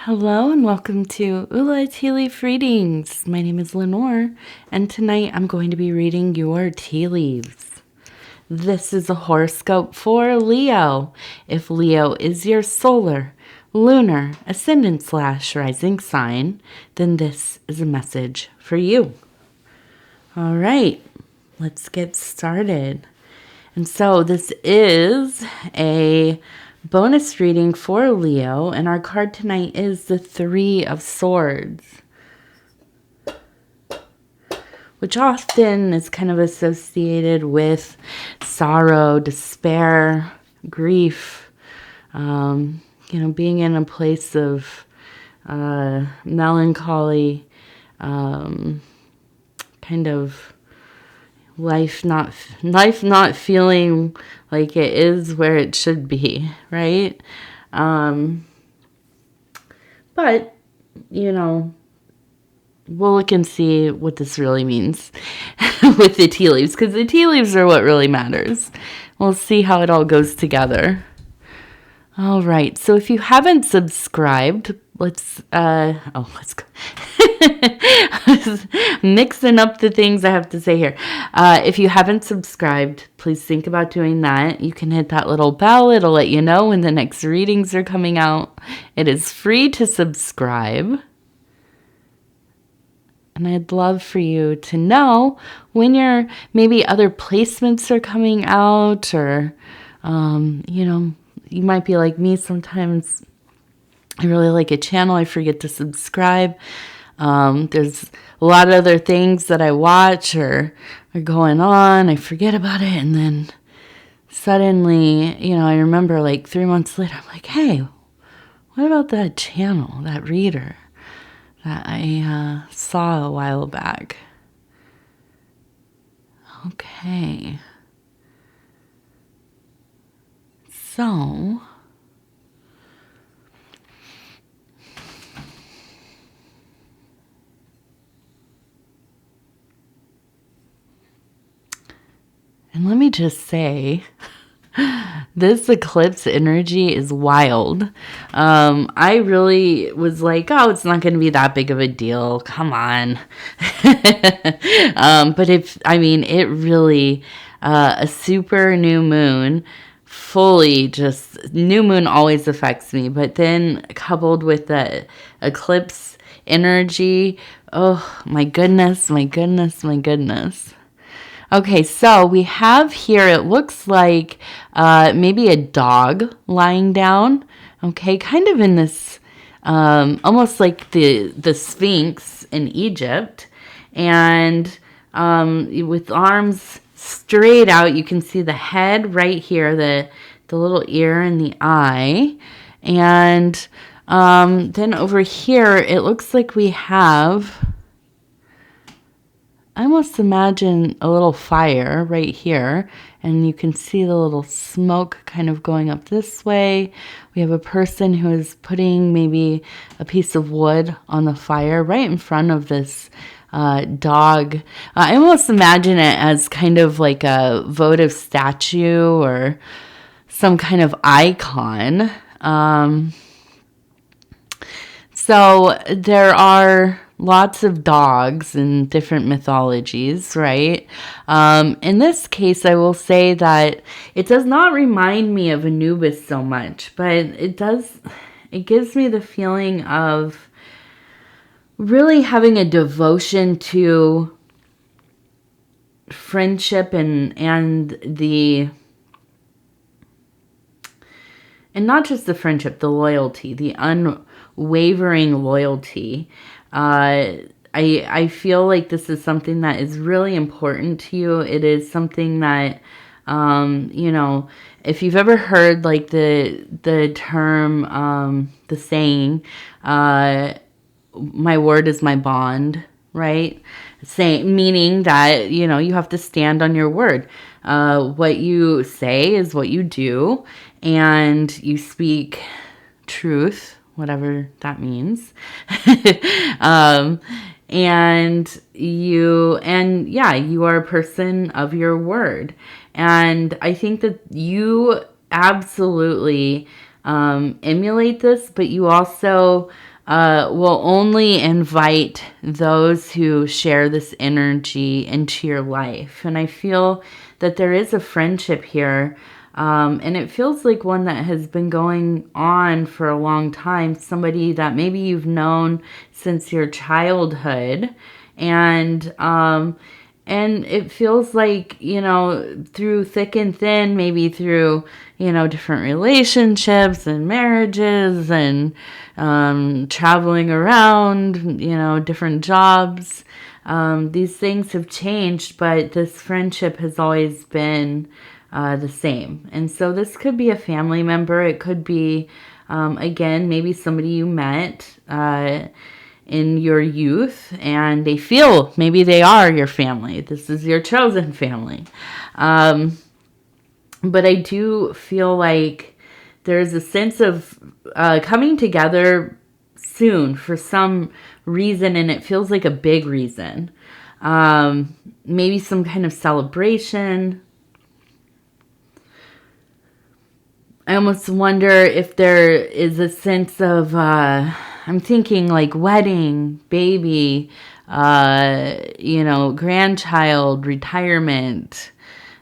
Hello and welcome to Tea Leaf Readings. My name is Lenor, and tonight I'm going to be reading your tea leaves. This is a horoscope for Leo. If Leo is your solar, lunar, ascendant/rising sign, then this is a message for you. All right, let's get started. And so this is a bonus reading for Leo, and our card tonight is the Three of Swords, which often is kind of associated with sorrow, despair, grief, being in a place of melancholy, kind of life not feeling like it is where it should be, right? But we'll look and see what this really means with the tea leaves, because the tea leaves are what really matters. We'll see how it all goes together. All right, so if you haven't subscribed, let's go. Mixing up the things I have to say here. If you haven't subscribed, please think about doing that. You can hit that little bell. It'll let you know when the next readings are coming out. It is free to subscribe. And I'd love for you to know when maybe other placements are coming out, or, you might be like me sometimes. I really like a channel, I forget to subscribe. There's a lot of other things that I watch or are going on. I forget about it, and then suddenly, I remember like 3 months later, I'm like, hey, what about that channel, that reader that I saw a while back? Okay. So, and let me just say, this eclipse energy is wild. I really was like, oh, it's not going to be that big of a deal. Come on. But it really, a super new moon, fully just, new moon always affects me. But then coupled with the eclipse energy, oh, my goodness. Okay, so we have here, it looks like maybe a dog lying down, okay, kind of in this, almost like the Sphinx in Egypt, and with arms straight out, you can see the head right here, the little ear and the eye, and then over here, it looks like we have, I almost imagine a little fire right here, and you can see the little smoke kind of going up this way. We have a person who is putting maybe a piece of wood on the fire right in front of this dog. I almost imagine it as kind of like a votive statue or some kind of icon. So there are lots of dogs in different mythologies, right? In this case, I will say that it does not remind me of Anubis so much, but it gives me the feeling of really having a devotion to friendship and not just the friendship, the loyalty, the unwavering loyalty. I feel like this is something that is really important to you. It is something that, if you've ever heard like the term, the saying, my word is my bond, right? Meaning that, you have to stand on your word. What you say is what you do, and you speak truth, whatever that means. You are a person of your word. And I think that you absolutely emulate this, but you also will only invite those who share this energy into your life. And I feel that there is a friendship here. And it feels like one that has been going on for a long time. Somebody that maybe you've known since your childhood. And it feels like, through thick and thin, maybe through, different relationships and marriages and traveling around, different jobs. These things have changed, but this friendship has always been the same. And so this could be a family member. It could be, again, maybe somebody you met in your youth, and maybe they are your family. This is your chosen family. But I do feel like there's a sense of coming together soon for some reason, and it feels like a big reason. Maybe some kind of celebration. I almost wonder if there is a sense of, I'm thinking like wedding, baby, grandchild, retirement,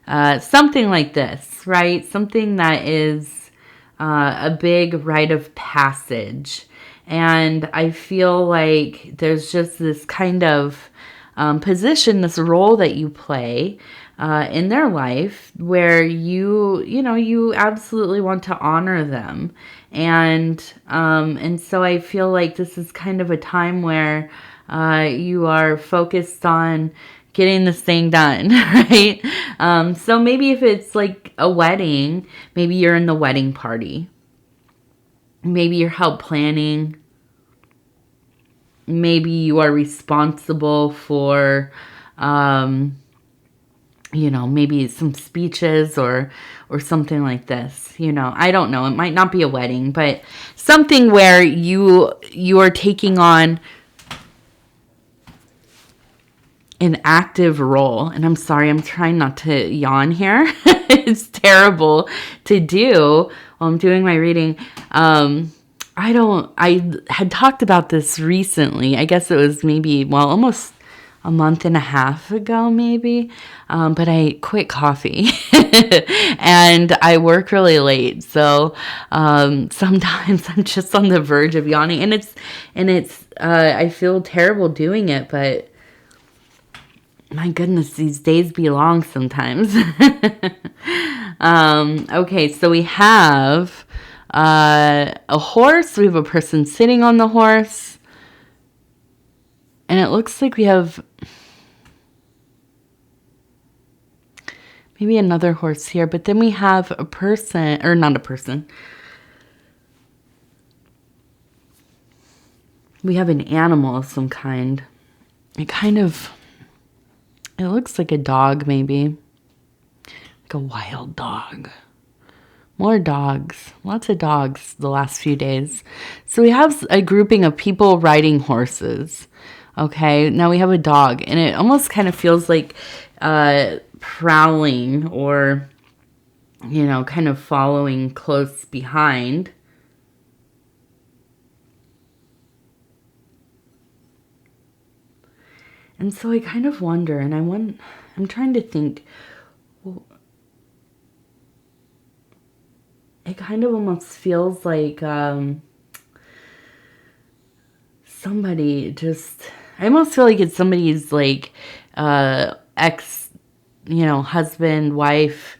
something like this, right? Something that is a big rite of passage. And I feel like there's just this kind of position, this role that you play in their life where you absolutely want to honor them. And so I feel like this is kind of a time where you are focused on getting this thing done, right? So maybe if it's like a wedding, maybe you're in the wedding party. Maybe you're help planning. Maybe you are responsible for, maybe some speeches or something like this. I don't know. It might not be a wedding, but something where you are taking on an active role. And I'm sorry, I'm trying not to yawn here. It's terrible to do while I'm doing my reading. I had talked about this recently. I guess it was almost a month and a half ago, maybe. But I quit coffee and I work really late. So, sometimes I'm just on the verge of yawning, and it's I feel terrible doing it, but my goodness, these days be long sometimes. Okay, so we have a horse. We have a person sitting on the horse. And it looks like we have maybe another horse here. But then we have a person, or not a person. We have an animal of some kind. It looks like a dog, maybe. Like a wild dog. More dogs. Lots of dogs the last few days. So we have a grouping of people riding horses. Okay, now we have a dog. And it almost kind of feels like prowling or, kind of following close behind. And so I kind of wonder, and I'm trying to think, well, it kind of almost feels like somebody just, I almost feel like it's somebody's like ex, husband, wife,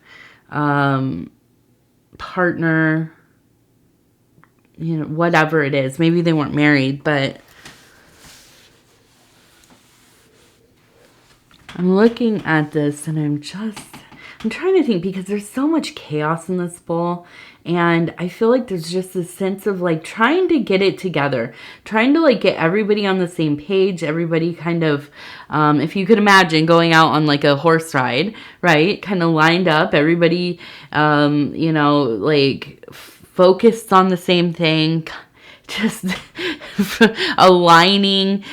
partner, whatever it is. Maybe they weren't married, but I'm looking at this and I'm trying to think, because there's so much chaos in this bowl, and I feel like there's just this sense of like trying to get it together, trying to like get everybody on the same page, everybody kind of, if you could imagine going out on like a horse ride, right? Kind of lined up, everybody, like focused on the same thing, just aligning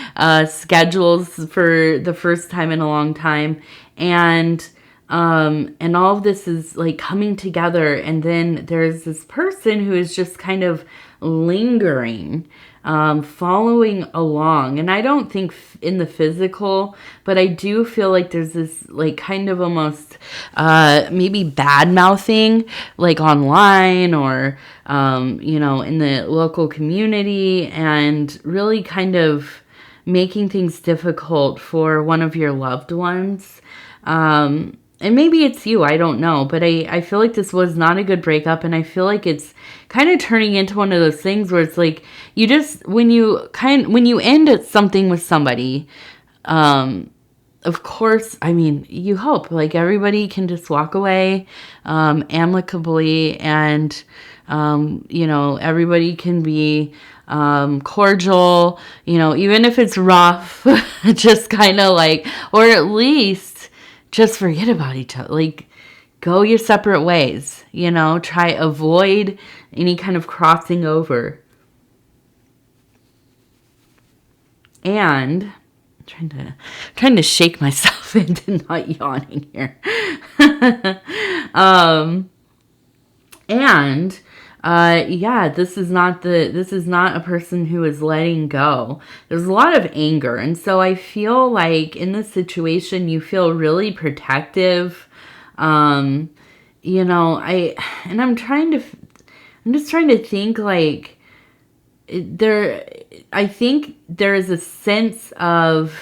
schedules for the first time in a long time. And all of this is like coming together. And then there's this person who is just kind of lingering. following along. And I don't think in the physical, but I do feel like there's this like kind of almost maybe bad mouthing like online or, you know, in the local community, and really kind of making things difficult for one of your loved ones. And maybe it's you, I don't know. But I feel like this was not a good breakup. And I feel like it's kind of turning into one of those things where it's like, you just, when you end something with somebody, of course, I mean, you hope like everybody can just walk away, amicably, and, you know, everybody can be, cordial, you know, even if it's rough, just kind of like, or at least just forget about each other. Like, go your separate ways, you know, avoid any kind of crossing over. And I'm trying to shake myself into not yawning here. Yeah, this is not a person who is letting go. There's a lot of anger. And so I feel like in this situation, you feel really protective. You know, I'm just trying to think like I think there is a sense of,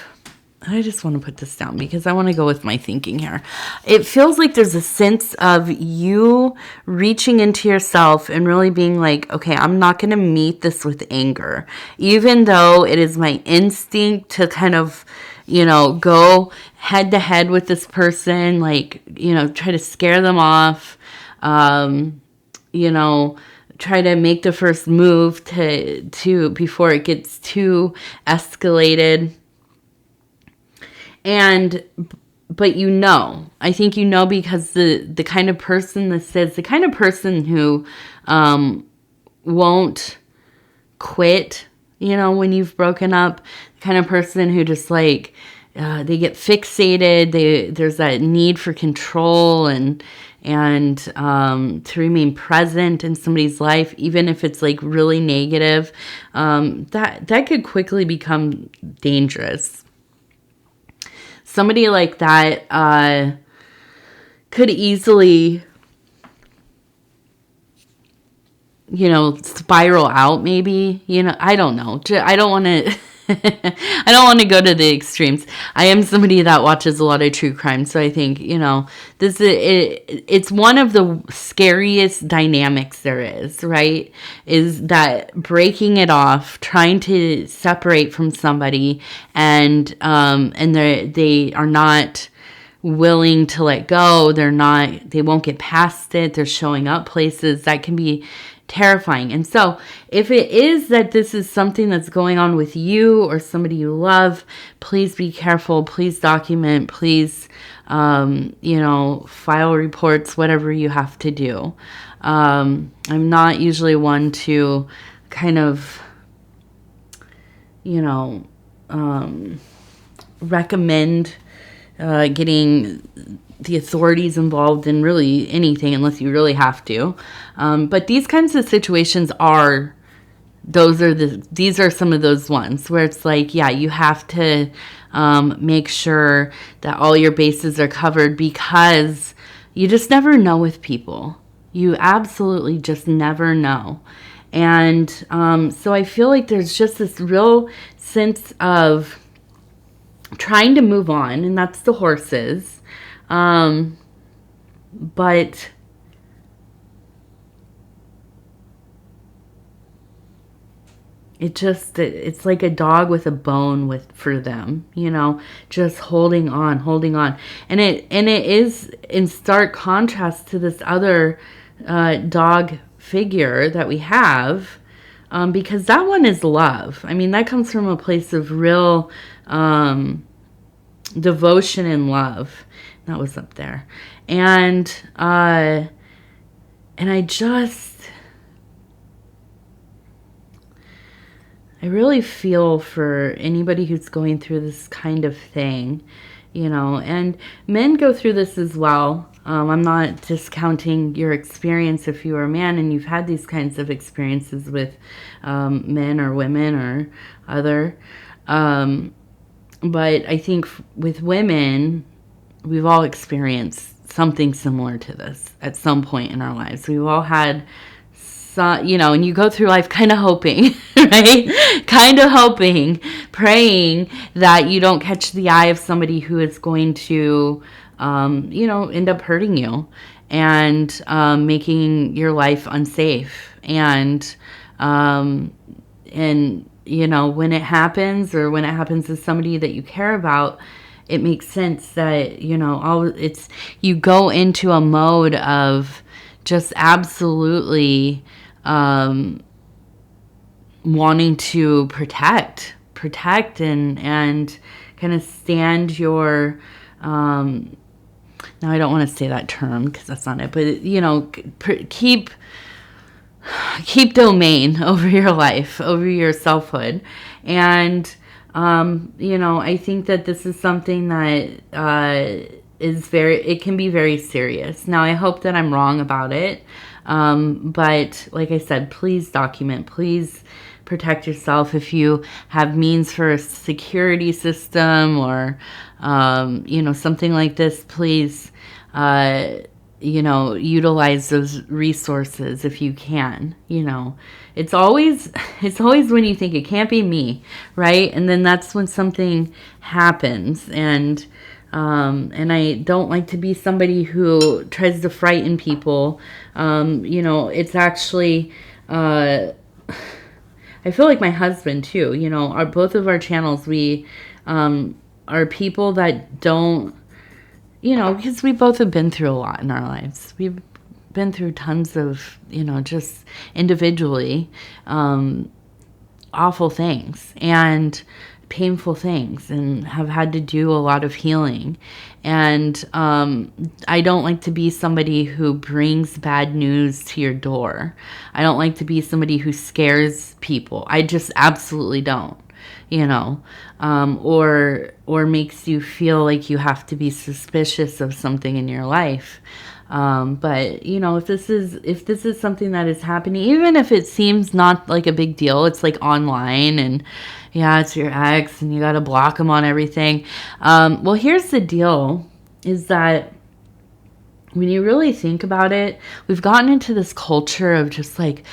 I just want to put this down because I want to go with my thinking here. It feels like there's a sense of you reaching into yourself and really being like, okay, I'm not going to meet this with anger, even though it is my instinct to kind of, you know, go head to head with this person, like, you know, try to scare them off, you know, try to make the first move to before it gets too escalated. But you know, I think you know, because the kind of person this is, the kind of person who won't quit, you know, when you've broken up, the kind of person who just like, they get fixated, there's that need for control and to remain present in somebody's life, even if it's like really negative, that could quickly become dangerous. Somebody like that could easily, you know, spiral out maybe, you know, I don't know. I don't want to, I don't want to go to the extremes. I am somebody that watches a lot of true crime. So I think, you know, it's one of the scariest dynamics there is, right? Is that breaking it off, trying to separate from somebody, and they are not willing to let go. They won't get past it. They're showing up places that can be terrifying. And so if it is that this is something that's going on with you or somebody you love, please be careful. Please document. Please, you know, file reports, whatever you have to do. I'm not usually one to kind of, you know, recommend getting the authorities involved in really anything unless you really have to. But these kinds of situations these are some of those ones where it's like, yeah, you have to make sure that all your bases are covered, because you just never know with people. You absolutely just never know. And so I feel like there's just this real sense of trying to move on, and that's the horses. But it's like a dog with a bone for them, you know, just holding on. And it is in stark contrast to this other dog figure that we have, because that one is love. I mean, that comes from a place of real devotion and love. That was up there. And I really feel for anybody who's going through this kind of thing, you know, and men go through this as well. I'm not discounting your experience if you are a man and you've had these kinds of experiences with men or women or other. But I think with women, we've all experienced something similar to this at some point in our lives. We've all had, and you go through life kind of hoping, right? Kind of hoping, praying that you don't catch the eye of somebody who is going to, end up hurting you and making your life unsafe. And when it happens, or when it happens to somebody that you care about, it makes sense that, you go into a mode of just absolutely wanting to protect and kind of stand your, now I don't want to say that term because that's not it, but, keep domain over your life, over your selfhood. And, I think that this is something that it can be very serious. Now, I hope that I'm wrong about it. But like I said, please document, please protect yourself. If you have means for a security system or, something like this, please, utilize those resources if you can. It's always when you think it can't be me, right? And then that's when something happens. And I don't like to be somebody who tries to frighten people. It's actually, I feel like my husband too, both of our channels, we are people that don't, because we both have been through a lot in our lives. We've been through tons of, just individually, awful things and painful things, and have had to do a lot of healing. And I don't like to be somebody who brings bad news to your door. I don't like to be somebody who scares people. I just absolutely don't. Or makes you feel like you have to be suspicious of something in your life. But if this is something that is happening, even if it seems not like a big deal, it's like online and yeah, it's your ex and you got to block them on everything. Well, here's the deal, is that when you really think about it, we've gotten into this culture of just like,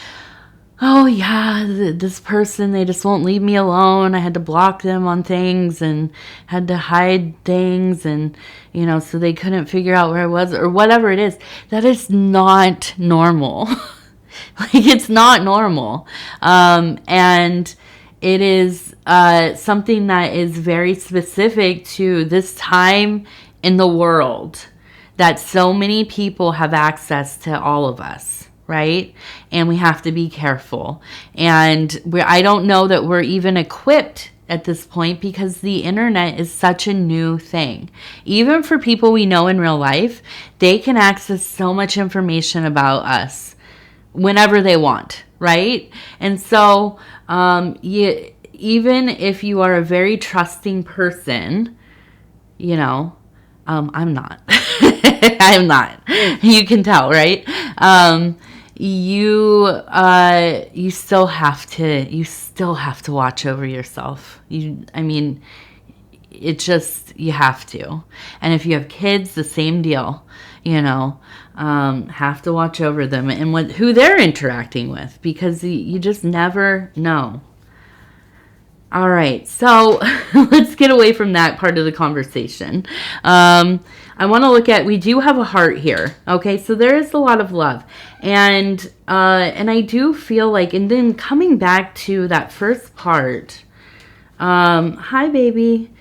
oh yeah, this person, they just won't leave me alone. I had to block them on things and had to hide things, and so they couldn't figure out where I was or whatever it is. That is not normal. Like, it's not normal. And it is something that is very specific to this time in the world, that so many people have access to all of us. Right? And we have to be careful. And I don't know that we're even equipped at this point, because the internet is such a new thing. Even for people we know in real life, they can access so much information about us whenever they want, right? And so even if you are a very trusting person, I'm not. I'm not. You can tell, right? You still have to watch over yourself. You have to. And if you have kids, the same deal. Have to watch over them and who they're interacting with, because you just never know. All right, so let's get away from that part of the conversation. I want to look at, we do have a heart here. Okay, so there is a lot of love. And I do feel like, and then coming back to that first part, hi, baby.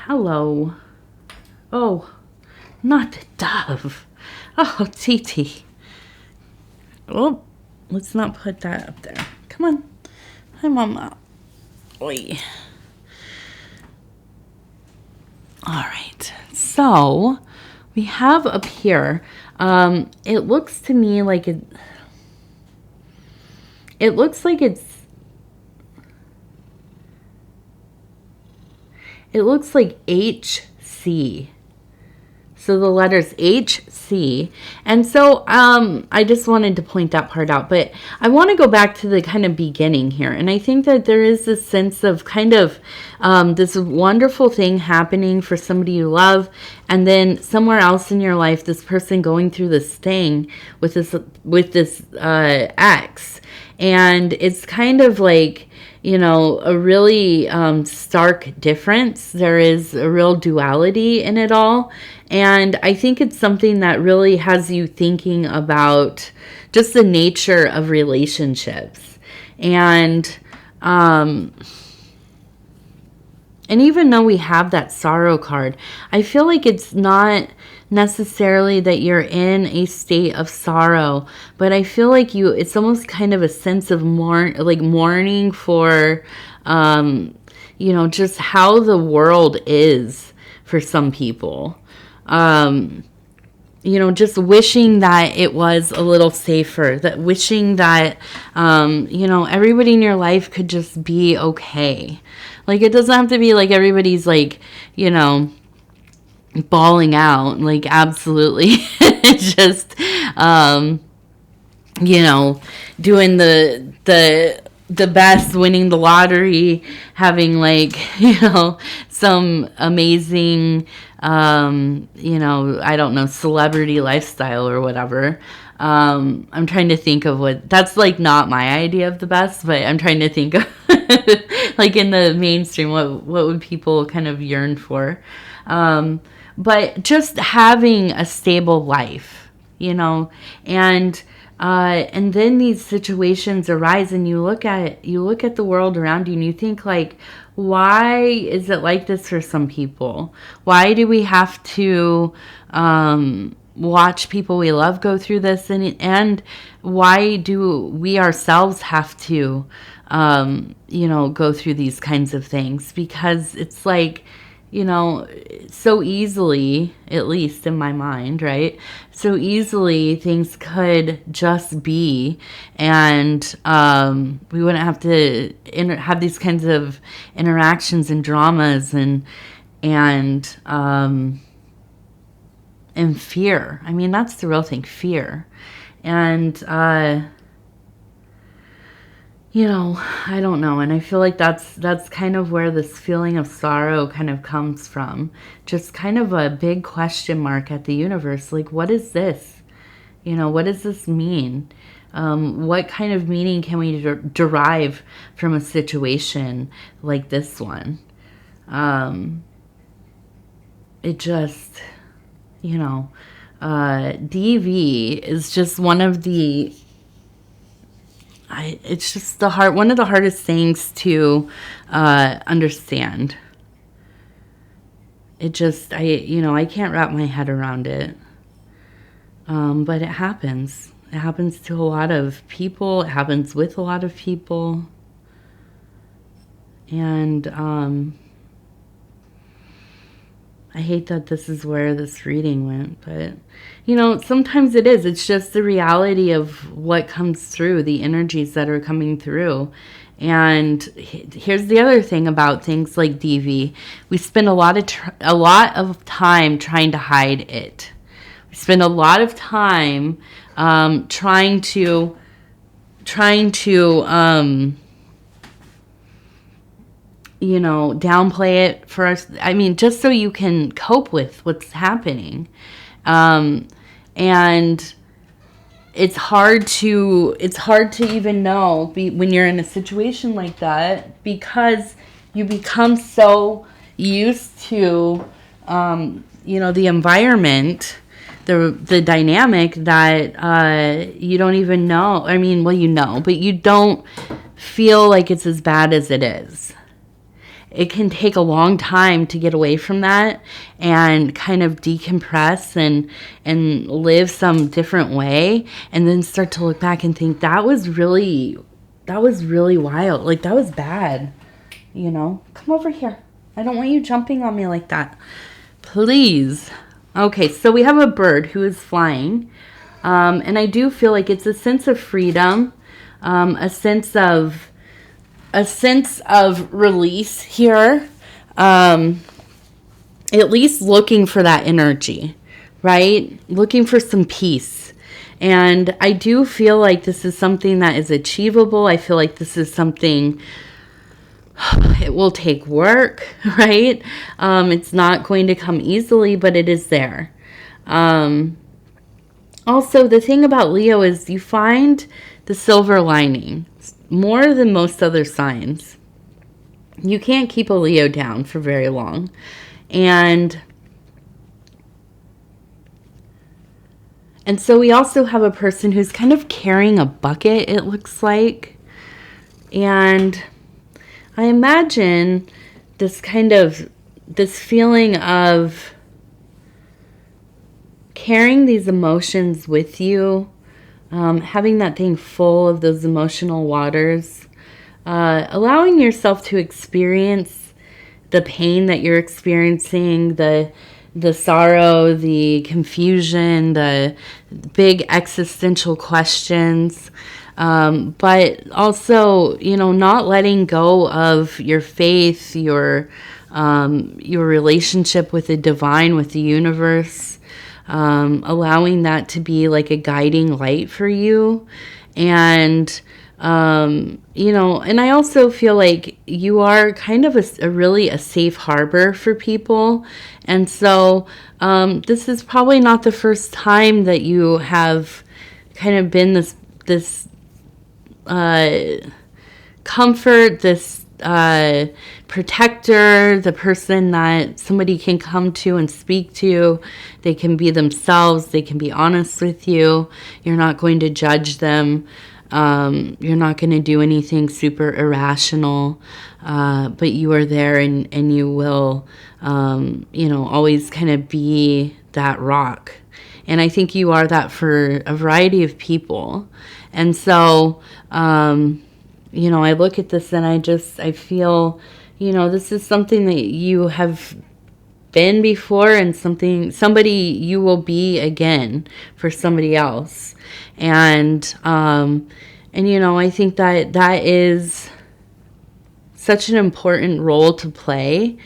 Hello. Oh, not the dove. Oh, TT. Oh, let's not put that up there. Come on. Hi, Mama. Oi. All right. So we have up here, it looks to me like it looks like it's HC. So the letters H, C. And so I just wanted to point that part out. But I want to go back to the kind of beginning here. And I think that there is this sense of kind of this wonderful thing happening for somebody you love. And then somewhere else in your life, this person going through this thing with this ex. And it's kind of like, you know, a really stark difference. There is a real duality in it all. And I think it's something that really has you thinking about just the nature of relationships. And even though we have that sorrow card, I feel like it's not necessarily that you're in a state of sorrow, but I feel like it's almost kind of a sense of mourning for, you know, just how the world is for some people. You know, just wishing that it was a little safer, that wishing that, you know, everybody in your life could just be okay. Like, it doesn't have to be like everybody's like, you know, bawling out, like, absolutely just, you know, doing the best, winning the lottery, having like, you know, some amazing, you know, I don't know, celebrity lifestyle or whatever. I'm trying to think of that's like not my idea of the best, but I'm trying to think of like in the mainstream, what would people kind of yearn for? But just having a stable life, you know, and then these situations arise, and you look at the world around you, and you think like, why is it like this for some people? Why do we have to watch people we love go through this, and why do we ourselves have to, you know, go through these kinds of things? Because it's like, you know, so easily, at least in my mind, right? So easily things could just be, and we wouldn't have to have these kinds of interactions and dramas and fear. I mean, that's the real thing, fear. And you know, I don't know. And I feel like that's kind of where this feeling of sorrow kind of comes from. Just kind of a big question mark at the universe. Like, what is this? You know, what does this mean? What kind of meaning can we derive from a situation like this one? It just, you know, DV is just one of the... it's just one of the hardest things to understand. It just, you know, I can't wrap my head around it. But it happens. It happens to a lot of people. It happens with a lot of people. And I hate that this is where this reading went, but, you know, sometimes it is. It's just the reality of what comes through, the energies that are coming through. And here's the other thing about things like DV. We spend a lot of time trying to hide it. We spend a lot of time trying to you know, downplay it for us. I mean, just so you can cope with what's happening. And it's hard to even know when you're in a situation like that, because you become so used to, you know, the environment, the dynamic, that you don't even know. I mean, well, you know, but you don't feel like it's as bad as it is. It can take a long time to get away from that and kind of decompress and live some different way, and then start to look back and think that was really wild. Like, that was bad. You know, come over here. I don't want you jumping on me like that. Please. Okay, so we have a bird who is flying. And I do feel like it's a sense of freedom, a sense of release here, at least looking for that energy, right? Looking for some peace. And I do feel like this is something that is achievable. I feel like this is something, it will take work, right? It's not going to come easily, but it is there. Also, the thing about Leo is you find the silver lining more than most other signs. You can't keep a Leo down for very long. And so we also have a person who's kind of carrying a bucket, it looks like. And I imagine this feeling of carrying these emotions with you, having that thing full of those emotional waters, allowing yourself to experience the pain that you're experiencing, the sorrow, the confusion, the big existential questions, but also, not letting go of your faith, your relationship with the divine, with the universe, allowing that to be like a guiding light for you. And and I also feel like you are kind of a really a safe harbor for people. And so this is probably not the first time that you have kind of been this comfort, this protector, the person that somebody can come to and speak to. They can be themselves. They can be honest with you. You're not going to judge them. You're not going to do anything super irrational, but you are there and you will, always kind of be that rock. And I think you are that for a variety of people. And so, I look at this and I feel, this is something that you have been before and somebody you will be again for somebody else. And I think that is such an important role to play.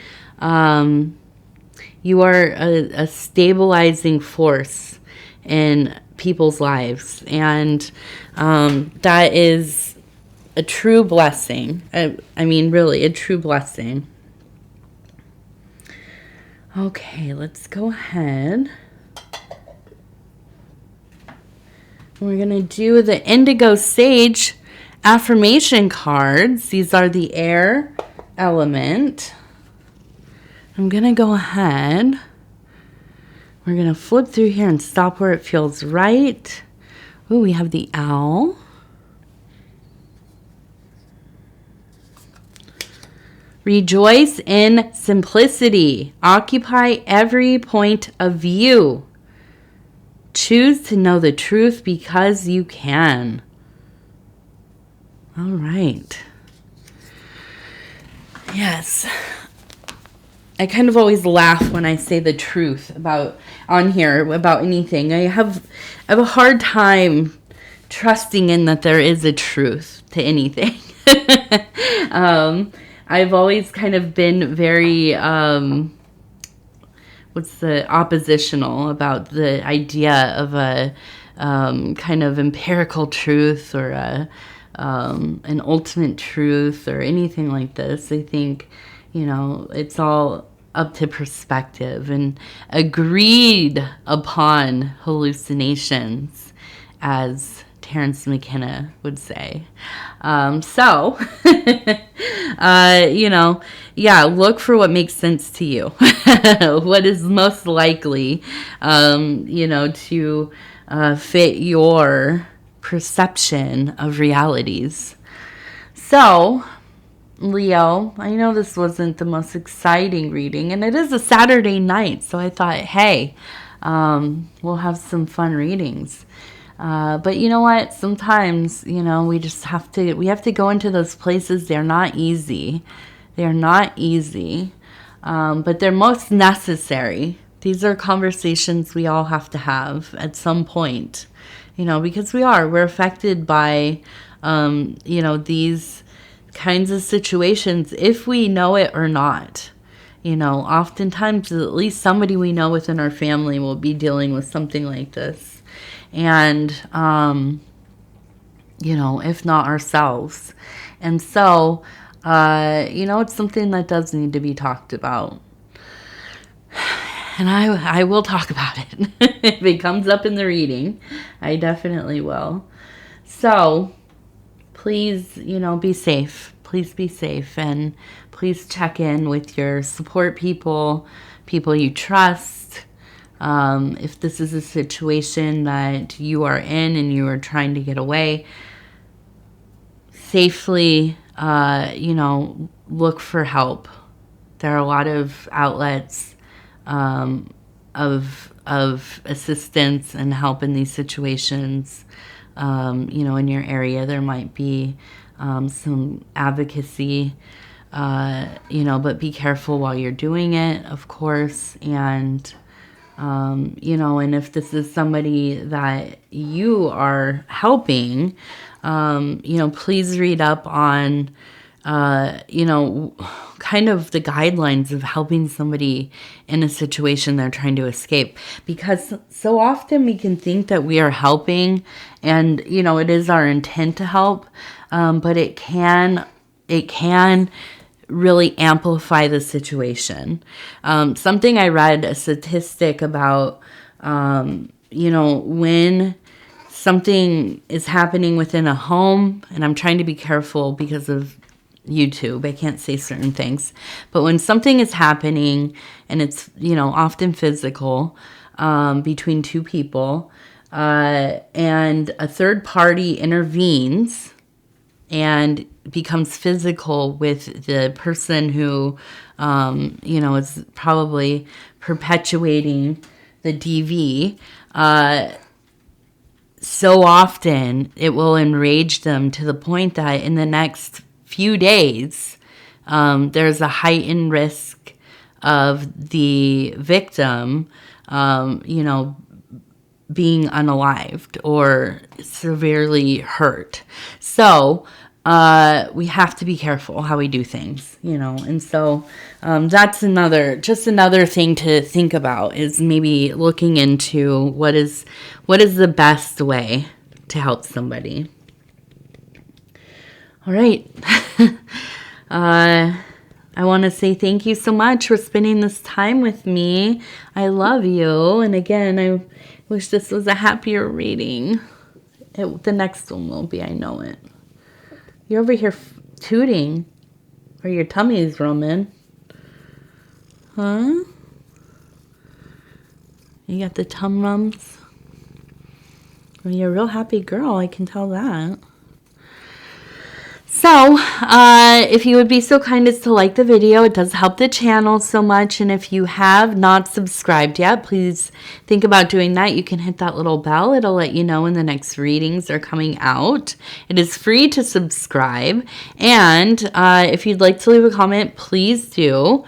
You are a stabilizing force in people's lives. And that is a true blessing. I mean, really, a true blessing. Okay, let's go ahead. We're going to do the Indigo Sage affirmation cards. These are the air element. I'm going to go ahead. We're going to flip through here and stop where it feels right. Ooh, we have the owl. Rejoice in simplicity. Occupy every point of view. Choose to know the truth because you can. All right. Yes. I kind of always laugh when I say the truth about anything. I have a hard time trusting in that there is a truth to anything. I've always kind of been very, oppositional about the idea of a kind of empirical truth or an ultimate truth or anything like this. I think, it's all up to perspective and agreed upon hallucinations, as Terence McKenna would say. Look for what makes sense to you. What is most likely, to fit your perception of realities. So, Leo, I know this wasn't the most exciting reading, and it is a Saturday night, so I thought, hey, we'll have some fun readings. But you know what? Sometimes, we just have to go into those places. They're not easy. They're not easy, but they're most necessary. These are conversations we all have to have at some point, because we're affected by, these kinds of situations, if we know it or not. You know, oftentimes at least somebody we know within our family will be dealing with something like this. And, you know, if not ourselves. And so, you know, it's something that does need to be talked about. And I will talk about it. If it comes up in the reading, I definitely will. So, please, you know, be safe. Please be safe. And please check in with your support people, people you trust. If this is a situation that you are in and you are trying to get away safely, you know, look for help. There are a lot of outlets of assistance and help in these situations. You know, in your area, there might be some advocacy, you know, but be careful while you're doing it, of course. And, you know, and if this is somebody that you are helping, you know, please read up on, you know, kind of the guidelines of helping somebody in a situation they're trying to escape. Because so often we can think that we are helping and, you know, it is our intent to help, but it can really amplify the situation. Something I read, a statistic about, you know, when something is happening within a home, and I'm trying to be careful because of YouTube, I can't say certain things, but when something is happening and it's, you know, often physical, between two people, and a third party intervenes and becomes physical with the person who, you know, is probably perpetuating the DV, so often it will enrage them to the point that in the next few days, there's a heightened risk of the victim, you know, being unalived or severely hurt. So we have to be careful how we do things, you know. And so that's just another thing to think about, is maybe looking into what is the best way to help somebody. All right. I want to say thank you so much for spending this time with me. I love you. And again, I wish this was a happier reading. The next one will be, I know it. You're over here tooting. Or your tummy's rumbling. Huh? You got the tum rums? Well, you're a real happy girl, I can tell that. So, if you would be so kind as to like the video, it does help the channel so much. And if you have not subscribed yet, please think about doing that. You can hit that little bell. It'll let you know when the next readings are coming out. It is free to subscribe. And if you'd like to leave a comment, please do.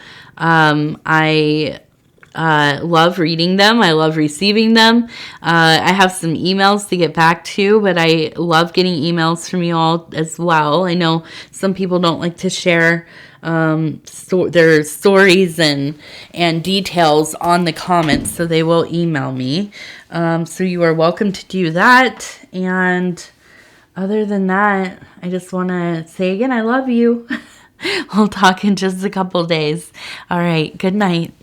I love reading them. I love receiving them. I have some emails to get back to, but I love getting emails from you all as well. I know some people don't like to share their stories and details on the comments, so they will email me. So you are welcome to do that. And other than that, I just want to say again, I love you. We'll talk in just a couple days. All right. Good night.